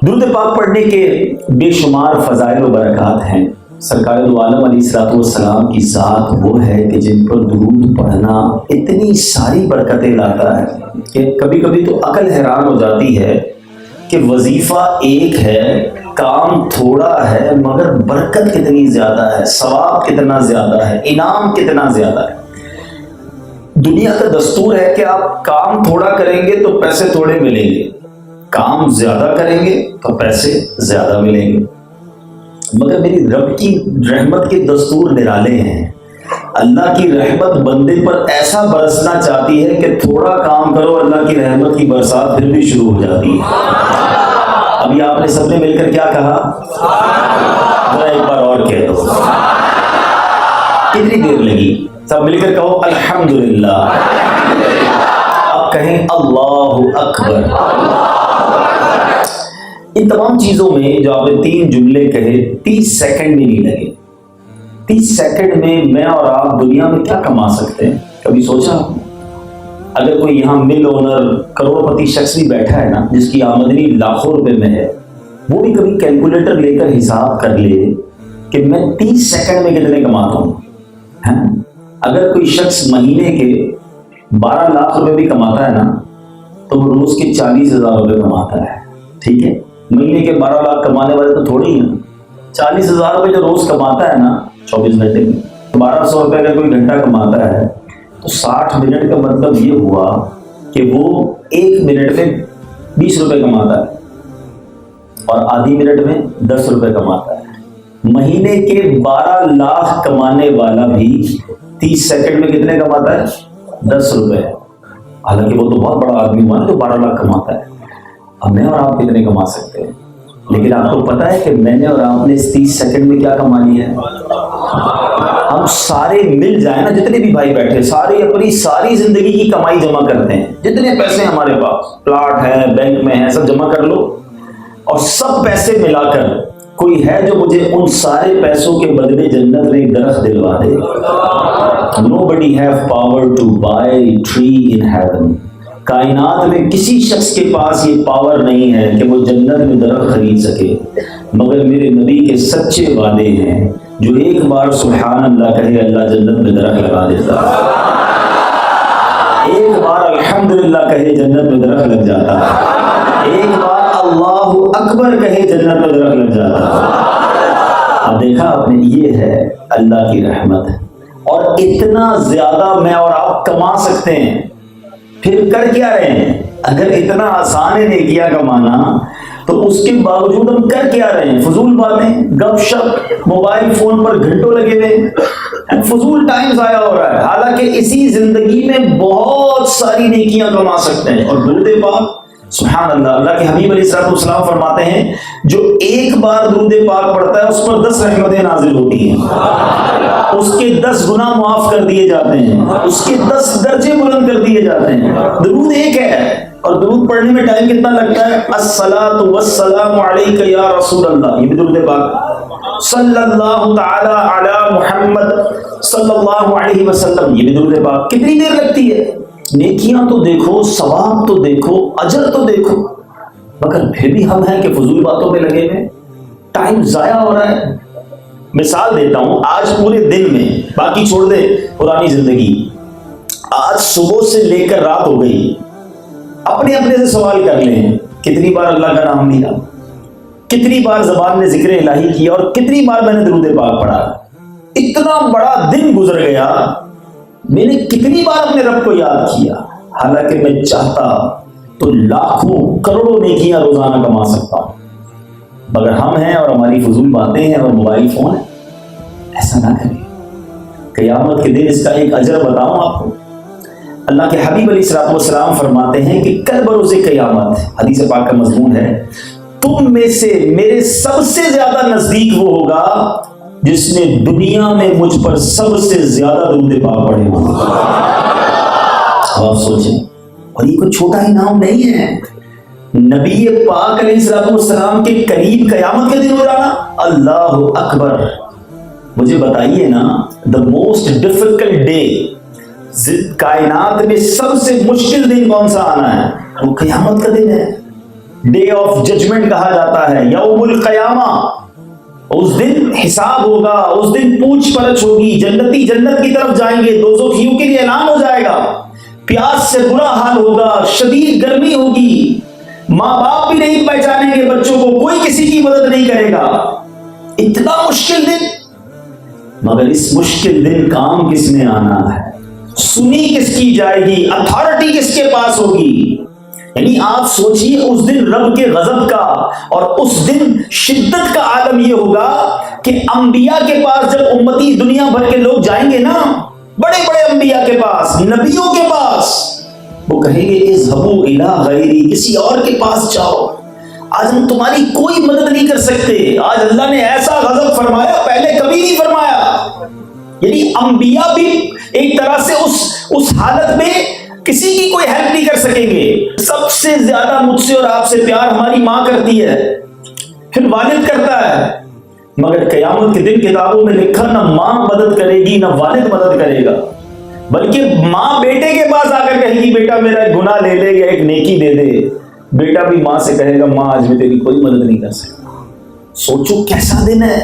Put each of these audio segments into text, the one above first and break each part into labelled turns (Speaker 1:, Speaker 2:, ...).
Speaker 1: درود پاک پڑھنے کے بے شمار فضائل و برکات ہیں۔ سرکار دو عالم علیہ الصلوۃ والسلام کی ذات وہ ہے کہ جن پر درود پڑھنا اتنی ساری برکتیں لاتا ہے کہ کبھی کبھی تو عقل حیران ہو جاتی ہے کہ وظیفہ ایک ہے، کام تھوڑا ہے، مگر برکت کتنی زیادہ ہے، ثواب کتنا زیادہ ہے، انعام کتنا زیادہ ہے۔ دنیا کا دستور ہے کہ آپ کام تھوڑا کریں گے تو پیسے تھوڑے ملیں گے، کام زیادہ کریں گے تو پیسے زیادہ ملیں گے، مگر میری رب کی رحمت کے دستور نرالے ہیں۔ اللہ کی رحمت بندے پر ایسا برسنا چاہتی ہے کہ تھوڑا کام کرو، اللہ کی رحمت کی برسات پھر بھی شروع ہو جاتی ہے۔ ابھی آپ نے سب نے مل کر کیا کہا؟ ذرا ایک بار اور کہہ دو۔ کتنی دیر لگی؟ سب مل کر کہو الحمدللہ۔ اب کہیں اللہ اکبر۔ ان تمام چیزوں میں جو آپ نے 3 جملے کہے 30 سیکنڈ بھی نہیں لگے۔ 30 سیکنڈ میں اور آپ دنیا میں کیا کما سکتے ہیں؟ کبھی سوچا؟ اگر کوئی یہاں مل اونر کروڑ پتی شخص بھی بیٹھا ہے نا، جس کی آمدنی لاکھوں روپے میں ہے، وہ بھی کبھی کیلکولیٹر لے کر حساب کر لے کہ میں 30 سیکنڈ میں کتنے کماتا ہوں۔ اگر کوئی شخص مہینے کے 12 لاکھ روپے بھی کماتا ہے نا، تو وہ روز کے 40,000 روپے کماتا ہے۔ ٹھیک ہے، مہینے کے 12 لاکھ کمانے والے تو تھوڑے ہی ہیں۔ 40,000 روپے جو روز کماتا ہے نا 24 گھنٹے میں، 1200 روپے کا کوئی گھنٹہ کماتا ہے تو 60 منٹ کا مطلب یہ ہوا کہ وہ 1 منٹ میں 20 روپے کماتا ہے اور آدھی منٹ میں 10 روپے کماتا ہے۔ مہینے کے 12 لاکھ کمانے والا بھی 30 سیکنڈ میں کتنے کماتا ہے؟ 10 روپے۔ حالانکہ وہ تو بہت بڑا آدمی ہوا ہے جو 12 لاکھ کماتا ہے۔ اب میں اور آپ کتنے کما سکتے ہیں؟ لیکن آپ کو پتا ہے کہ میں نے اور آپ نے اس 30 سیکنڈ میں کیا کما لیا ہے؟ ہم سارے مل جائیں نا، جتنے بھی بھائی بیٹھے، سارے اپنی ساری زندگی کی کمائی جمع کرتے ہیں، جتنے پیسے ہمارے پاس پلاٹ ہے، بینک میں ہے، سب جمع کر لو، اور سب پیسے ملا کر کوئی ہے جو مجھے ان سارے پیسوں کے بدلے جنت میں ایک درخت دلوا دے؟ Nobody have power to buy a tree in heaven۔ کائنات میں کسی شخص کے پاس یہ پاور نہیں ہے کہ وہ جنت میں درخت خرید سکے، مگر میرے نبی کے سچے وعدے ہیں، جو ایک بار سبحان اللہ کہے اللہ جنت میں درخت لگا دیتا، ایک بار الحمدللہ کہے جنت میں درخت لگ جاتا، ایک بار اللہ اکبر کہے جنت میں درخت لگ جاتا۔ اب دیکھا آپ نے، یہ ہے اللہ کی رحمت، اور اتنا زیادہ میں اور آپ کما سکتے ہیں، پھر کر کیا رہے ہیں؟ اگر اتنا آسان ہے نیکیاں کمانا تو اس کے باوجود ہم کر کیا رہے ہیں؟ فضول باتیں، گپ شپ، موبائل فون پر گھنٹوں لگے ہوئے، فضول ٹائم ضائع ہو رہا ہے، حالانکہ اسی زندگی میں بہت ساری نیکیاں کما سکتے ہیں۔ اور درود پاک، سبحان اللہ، اللہ کے حبیب علیہ السلام فرماتے ہیں جو ایک بار درود پاک پڑھتا ہے اس پر 10 رحمتیں نازل ہوتی ہیں، اس کے 10 گناہ معاف کر دیے جاتے ہیں، اس کے 10 درجے بلند کر دیے جاتے ہیں۔ درود ایک ہے، اور درود پڑھنے میں ٹائم کتنا لگتا ہے؟ الصلاۃ والسلام علیک یا رسول اللہ، یہ بھی درود پاک۔ صلی اللہ تعالی علی محمد صلی اللہ علیہ وسلم، یہ بھی درود پاک۔ کتنی دیر لگتی ہے؟ نیکیاں تو دیکھو، ثواب تو دیکھو، اجر تو دیکھو، مگر پھر بھی ہم ہیں کہ فضول باتوں پہ لگے ہوئے، ٹائم ضائع ہو رہا ہے۔ مثال دیتا ہوں، آج پورے دن میں، باقی چھوڑ دے پرانی زندگی، آج صبح سے لے کر رات ہو گئی، اپنے اپنے سے سوال کر لیں کتنی بار اللہ کا نام لیا، کتنی بار زبان نے ذکر الہی کیا، اور کتنی بار میں نے درود پاک پڑھا۔ اتنا بڑا دن گزر گیا، میں نے کتنی بار اپنے رب کو یاد کیا، حالانکہ میں چاہتا تو لاکھوں کروڑوں نیکیاں روزانہ کما سکتا ہوں، مگر ہم ہیں اور ہماری فضول باتیں ہیں اور موبائل فون ہے۔ ایسا نہ کریں۔ قیامت کے دن اس کا ایک اجر بتاؤں آپ کو، اللہ کے حبیب علیہ السلام فرماتے ہیں کہ کل بروز قیامت، حدیث پاک کا مضمون ہے، تم میں سے میرے سب سے زیادہ نزدیک وہ ہوگا جس نے دنیا میں مجھ پر سب سے زیادہ درود پاک پڑھے ہوں۔ آپ سوچیں، اور یہ کوئی چھوٹا ہی نام نہیں ہے، نبی پاک علیہ السلام کے قریب قیامت کے دن ہو جانا۔ اللہ اکبر۔ مجھے بتائیے نا، the most difficult day، کائنات میں سب سے مشکل دن کون سا آنا ہے؟ وہ قیامت کا دن ہے۔ ڈے آف ججمنٹ کہا جاتا ہے، یوم القیامہ، اس دن حساب ہوگا، اس دن پوچھ پرچھ ہوگی، جنتی جنت کی طرف جائیں گے، دوزخیوں کے لیے اعلان ہو جائے گا، پیاس سے برا حال ہوگا، شدید گرمی ہوگی، ماں باپ بھی نہیں پہچانیں گے بچوں کو، کوئی کسی کی مدد نہیں کرے گا، اتنا مشکل دن۔ مگر اس مشکل دن کام کس نے آنا ہے، سنی کس کی جائے گی، اتھارٹی کس کے پاس ہوگی؟ یعنی آپ سوچئے اس دن رب کے غضب کا اور اس دن شدت کا عالم یہ ہوگا کہ انبیاء کے پاس جب امتی دنیا بھر کے لوگ جائیں گے نا، بڑے بڑے انبیاء کے پاس، نبیوں کے پاس، وہ کہیں گے اذهبوا الی غیری، کسی اور کے پاس جاؤ، آج ہم تمہاری کوئی مدد نہیں کر سکتے، آج اللہ نے ایسا غضب فرمایا پہلے کبھی نہیں فرمایا۔ یعنی انبیاء بھی ایک طرح سے اس حالت میں کسی کی کوئی ہیلپ نہیں کر سکیں گے۔ سب سے زیادہ مجھ سے اور آپ سے پیار ہماری ماں کرتی ہے، پھر والد کرتا ہے، مگر قیامت کے دن کتابوں میں لکھا نہ ماں مدد کرے گی نہ والد مدد کرے گا، بلکہ ماں بیٹے کے پاس آ کر کہے گی بیٹا میرا ایک گناہ لے لے یا ایک نیکی دے دے، بیٹا بھی ماں سے کہے گا ماں آج میں تیری کوئی مدد نہیں کر سکتا۔ سوچو کیسا دن ہے۔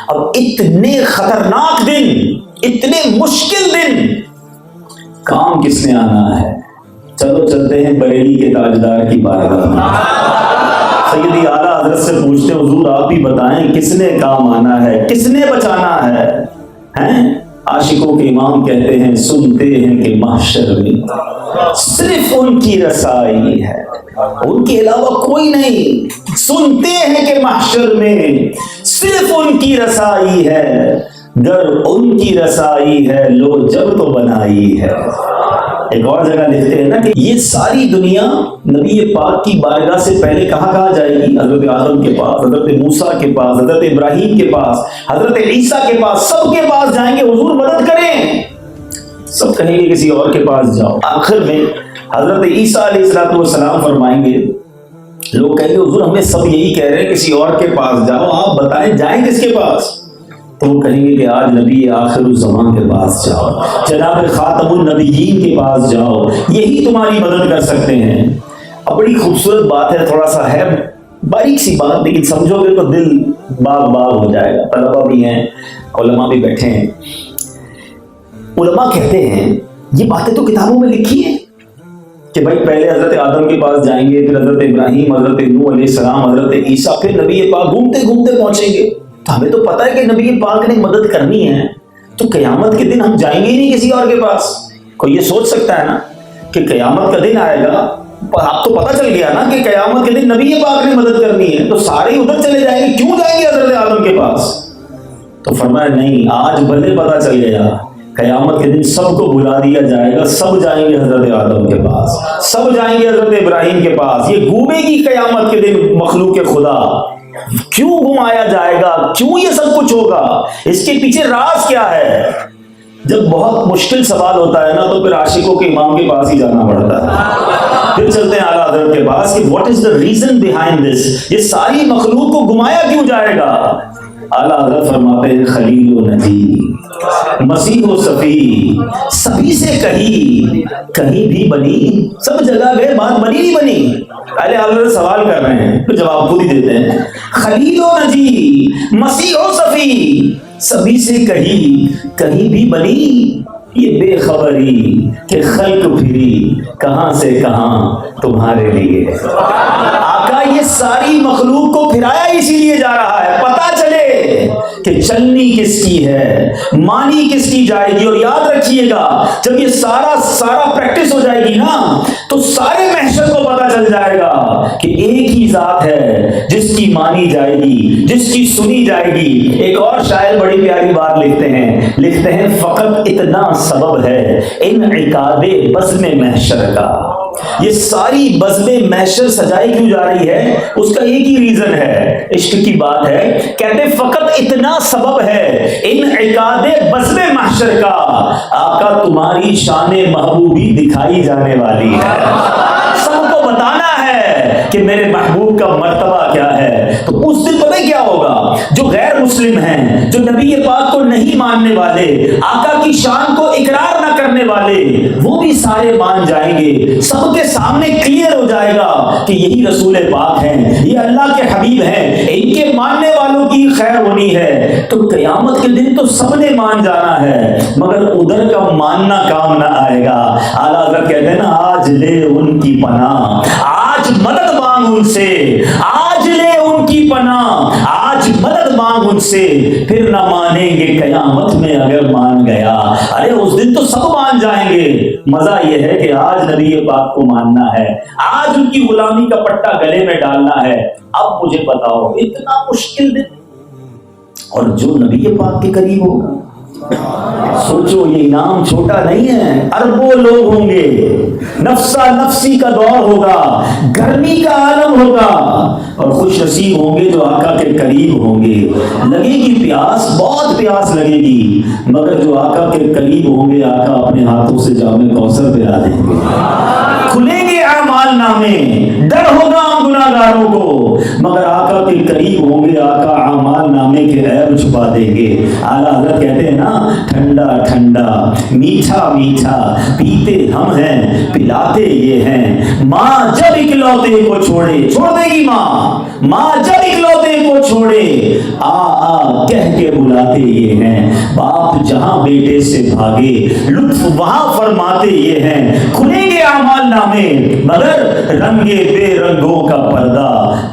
Speaker 1: اب اتنے خطرناک دن، اتنے مشکل دن، کام کس نے آنا ہے؟ چلو چلتے ہیں بریلی کے تاجدار کی بارگاہ میں، سیدی اعلیٰ حضرت سے پوچھتے حضور آپ بھی بتائیں کس نے کام آنا ہے، کس نے بچانا ہے؟ ہیں عاشقوں کے امام کہتے ہیں سنتے ہیں کہ محشر میں صرف ان کی رسائی ہے، ان کے علاوہ کوئی نہیں، سنتے ہیں کہ محشر میں صرف ان کی رسائی ہے، گر ان کی رسائی ہے لو جب تو بنائی ہے۔ ایک اور جگہ لکھتے ہیں نا کہ یہ ساری دنیا نبی پاک کی بارگاہ سے پہلے کہاں جائے گی؟ حضرت آدم کے پاس، حضرت موسیٰ کے پاس، حضرت ابراہیم کے پاس، حضرت عیسیٰ کے پاس، سب کے پاس جائیں گے حضور مدد کریں، سب کہیں گے کسی اور کے پاس جاؤ۔ آخر میں حضرت عیسیٰ علیہ السلام فرمائیں گے، لوگ کہیں گے حضور ہمیں سب یہی کہہ رہے ہیں کسی اور کے پاس جاؤ، آپ بتائیں جائیں کس کے پاس؟ تو وہ کہیں گے کہ آج نبی آخر الزمان کے پاس جاؤ، جناب خاتم النبیین کے پاس جاؤ، یہی تمہاری مدد کر سکتے ہیں۔ اب بڑی خوبصورت بات ہے، تھوڑا سا ہے باریک سی بات، لیکن سمجھو گے تو دل باغ باغ ہو جائے گا۔ طلبہ بھی ہیں، علماء بھی بیٹھے ہیں۔ علماء کہتے ہیں یہ باتیں تو کتابوں میں لکھی ہیں کہ بھائی پہلے حضرت آدم کے پاس جائیں گے، پھر حضرت ابراہیم، حضرت نوح علیہ السلام، حضرت عیسیٰ، پھر نبی پاک گھومتے گھومتے پہنچیں گے۔ تو ہمیں تو پتہ ہے کہ نبی پاک نے مدد کرنی ہے، تو قیامت کے دن ہم جائیں گے ہی نہیں کسی اور کے پاس۔ کوئی یہ سوچ سکتا ہے نا کہ قیامت کا دن آئے گا، آپ تو پتہ چل گیا نا کہ قیامت کے دن نبی پاک نے مدد کرنی ہے، تو سارے ادھر چلے جائیں گے، کیوں جائیں گے حضرت آدم کے پاس؟ تو فرمایا نہیں، آج بھلے پتہ چل گیا، قیامت کے دن سب کو بلا دیا جائے گا، سب جائیں گے حضرت آدم کے پاس، سب جائیں گے حضرت ابراہیم کے پاس۔ یہ گھومے گی قیامت کے دن مخلوق خدا، کیوں گھمایا جائے گا، کیوں یہ سب کچھ ہوگا، اس کے پیچھے راز کیا ہے؟ جب بہت مشکل سوال ہوتا ہے نا تو پھر عاشقوں کے امام کے پاس ہی جانا پڑتا ہے، پھر چلتے ہیں اعلیٰ حضرت کے پاس کہ what is the reason behind this, یہ ساری مخلوق کو گھمایا کیوں جائے گا؟ اعلیٰ حضرت فرماتے ہیں خلیل و نجی، مسیح و صفی، سبھی سے کہیں بھی بنی، سب جگہ گئے بات بنی نہیں بنی۔ اہل حضرت سوال کر رہے ہیں تو جواب خود ہی دیتے ہیں، خلیل و نجی، مسیح و صفی، سبھی سے کہیں بھی بنی، یہ بے خبری کہ خلق پھری کہاں سے کہاں تمہارے لیے۔ آقا یہ ساری مخلوق کو پھرایا اسی لیے جا رہا ہے، پتہ چلے کہ چلنی کس کی ہے، مانی کس کی جائے گی۔ اور یاد رکھیے گا جب یہ سارا پریکٹس ہو جائے گی نا تو سارے محشر کو پتہ چل جائے گا کہ ایک ہی ذات ہے جس کی مانی جائے گی، جس کی سنی جائے گی۔ ایک اور شاعر بڑی پیاری بات لکھتے ہیں فقط اتنا سبب ہے انعقاد بزم محشر کا۔ یہ ساری بزم محشر سجائی کیوں جا رہی ہے؟ اس کا ایک ہی ریزن ہے، عشق کی بات ہے۔ کہتے فقط اتنا سبب ہے انعقاد بزم محشر کا، آقا تمہاری شان محبوبی دکھائی جانے والی ہے، سب کو بتانا ہے ہے کہ میرے محبوب کا مرتبہ کیا ہے، تو اس دن پتہ کیا ہوگا، جو غیر مسلم ہیں، جو نبی پاک کو نہیں ماننے والے، آقا کی شان کو اقرار نہ کرنے والے، وہ بھی سارے مان جائیں گے، سب کے سامنے کلیئر ہو جائے گا کہ یہی رسول پاک ہیں، یہ اللہ کے حبیب ہیں، ان کے ماننے والوں کی خیر ہونی ہے۔ تو قیامت کے دن تو سب نے مان جانا ہے، مگر ادھر کا ماننا کام نہ آئے گا۔ اعلیٰ حضرت کہتے ہیں نا، آج لے ان کی پناہ، آج مدد مانگ ان سے، آج لے ان کی پناہ، آج مدد مانگ ان سے، پھر نہ مانیں گے قیامت میں اگر مان گیا۔ ارے اس دن تو سب مان جائیں گے، مزہ یہ ہے کہ آج نبی پاک کو ماننا ہے، آج ان کی غلامی کا پٹا گلے میں ڈالنا ہے۔ اب مجھے بتاؤ، اتنا مشکل دن، اور جو نبی پاک کے قریب ہوگا، سوچو یہ انعام چھوٹا نہیں ہے، اربوں لوگ ہوں گے، نفسا نفسی کا دور ہوگا، گرمی کا عالم ہوگا، اور خوش نصیب ہوں گے جو آقا کے قریب ہوں گے۔ لگے گی پیاس، بہت پیاس لگے گی، مگر جو آقا کے قریب ہوں گے، آقا اپنے ہاتھوں سے جام کوثر پلا دیں گے، کھلیں گے اعمال نامے، ڈر ہوگا ہم گناہگاروں کو، مگر آقا کے قریب ہوں گے، آقا اعمال نامے کے عیب چھپا دیں گے۔ اعلیٰ حضرت کہتے ہیں نا، ٹھنڈا ٹھنڈا میٹھا میٹھا پیتے ہم ہیں، پلاتے یہ ہیں، ماں جب اکلوتے کو چھوڑے، چھوڑ دے گی ماں جب اکلوتے کو چھوڑے، آ کہہ کے بلاتے یہ ہیں، باپ جہاں بیٹے سے بھاگے، لطف وہاں فرماتے یہ ہیں، کھلیں گے اعمال نامے، مگر رنگے بے رنگوں کا پردہ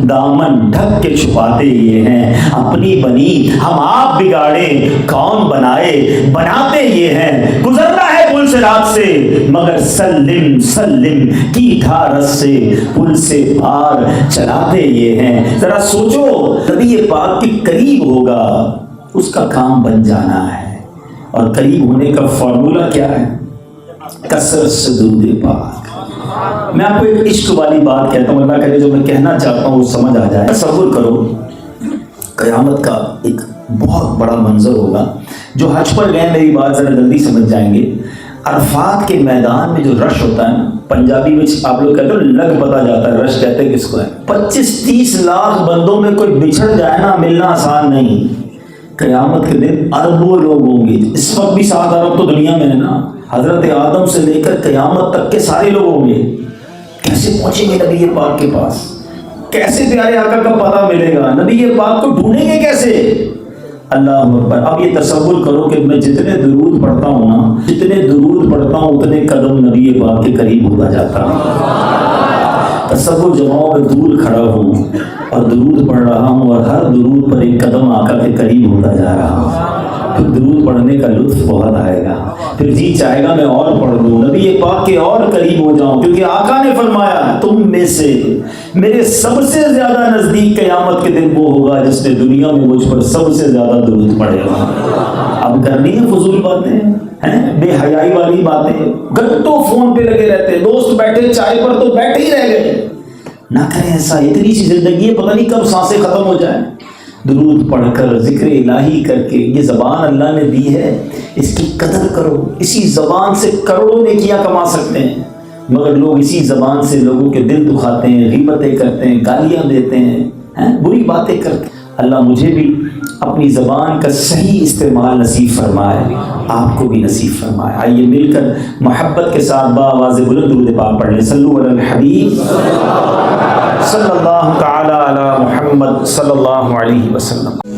Speaker 1: دامن ڈھک کے چھپاتے یہ ہیں، اپنی بنی ہم آپ بگاڑے، کون بنائے بناتے یہ ہیں، گزرنا ہے پل سے رات سے، مگر سلم سلم کی دھارس سے پل سے پار چلاتے یہ ہیں۔ ذرا سوچو، نبی پاک کے قریب ہوگا، اس کا کام بن جانا ہے، اور قریب ہونے کا فارمولا کیا ہے؟ کثرت سے درود پاک۔ میں آپ کو ایک عشق والی بات کہتا ہوں، اللہ کرے جو میں کہنا چاہتا ہوں وہ سمجھ آ جائے۔ تصور کرو، قیامت کا ایک بہت بڑا منظر ہوگا، جو حج پر گئے میری بات ذرا جلدی سمجھ جائیں گے۔ عرفات کے میدان میں جو رش ہوتا ہے نا، پنجابی میں آپ لوگ کہتے ہو لگ پتا جاتا ہے، رش کہتے ہیں کس کو ہے، 25-30 لاکھ بندوں میں کوئی بچھڑ جائے نا، ملنا آسان نہیں۔ قیامت کے دن اربوں لوگ ہوں گے، اس وقت بھی 7 ارب تو دنیا میں ہے نا، حضرت آدم سے لے کر قیامت تک کے سارے لوگ ہوں گے۔ کیسے پہنچیں گے نبی پاک کے پاس؟ کیسے پیارے آقا کا پتہ ملے گا؟ نبی پاک کو ڈھونڈیں گے کیسے؟ اللہ اکبر۔ اب یہ تصور کرو کہ میں جتنے درود پڑھتا ہوں نا، جتنے درود پڑھتا ہوں اتنے قدم نبی پاک کے قریب ہوتا جاتا ہوں۔ تصور جماؤ میں دور کھڑا ہوں اور درود پڑھ رہا ہوں، اور ہر درود پر ایک قدم آقا کے قریب ہوتا جا رہا ہوں۔ پھر درود پڑھنے کا لطف بہت آئے گا، پھر جی چاہے گا میں اور پڑھ لوں، نبی پاک کے اور قریب ہو جاؤں، کیونکہ آقا نے فرمایا تم میں سے میرے سب سے زیادہ نزدیک قیامت کے دن وہ ہوگا جس نے دنیا میں مجھ پر سب سے زیادہ درود پڑھے گا۔ اب کرنی ہے فضول باتیں ہیں، بے حیائی والی باتیں، گھنٹوں فون پہ لگے رہتے، دوست بیٹھے چائے پر تو بیٹھے ہی رہ گئے۔ نہ کریں ایسا، اتنی سی زندگی ہے، پتہ نہیں کب سانسیں ختم ہو جائیں۔ درود پڑھ کر، ذکر الہی کر کے، یہ زبان اللہ نے دی ہے، اس کی قدر کرو۔ اسی زبان سے کروڑوں نیکیاں کما سکتے ہیں، مگر لوگ اسی زبان سے لوگوں کے دل دکھاتے ہیں، غیبتیں کرتے ہیں، گالیاں دیتے ہیں، بری باتیں کرتے ہیں۔ اللہ مجھے بھی اپنی زبان کا صحیح استعمال نصیب فرمائے، آپ کو بھی نصیب فرمائے۔ آئیے مل کر محبت کے ساتھ بآواز بلند درود پاک پڑھ لیں۔ صلو علی الحبیب صلی اللہ تعالی علی محمد صلی اللہ علیہ وسلم۔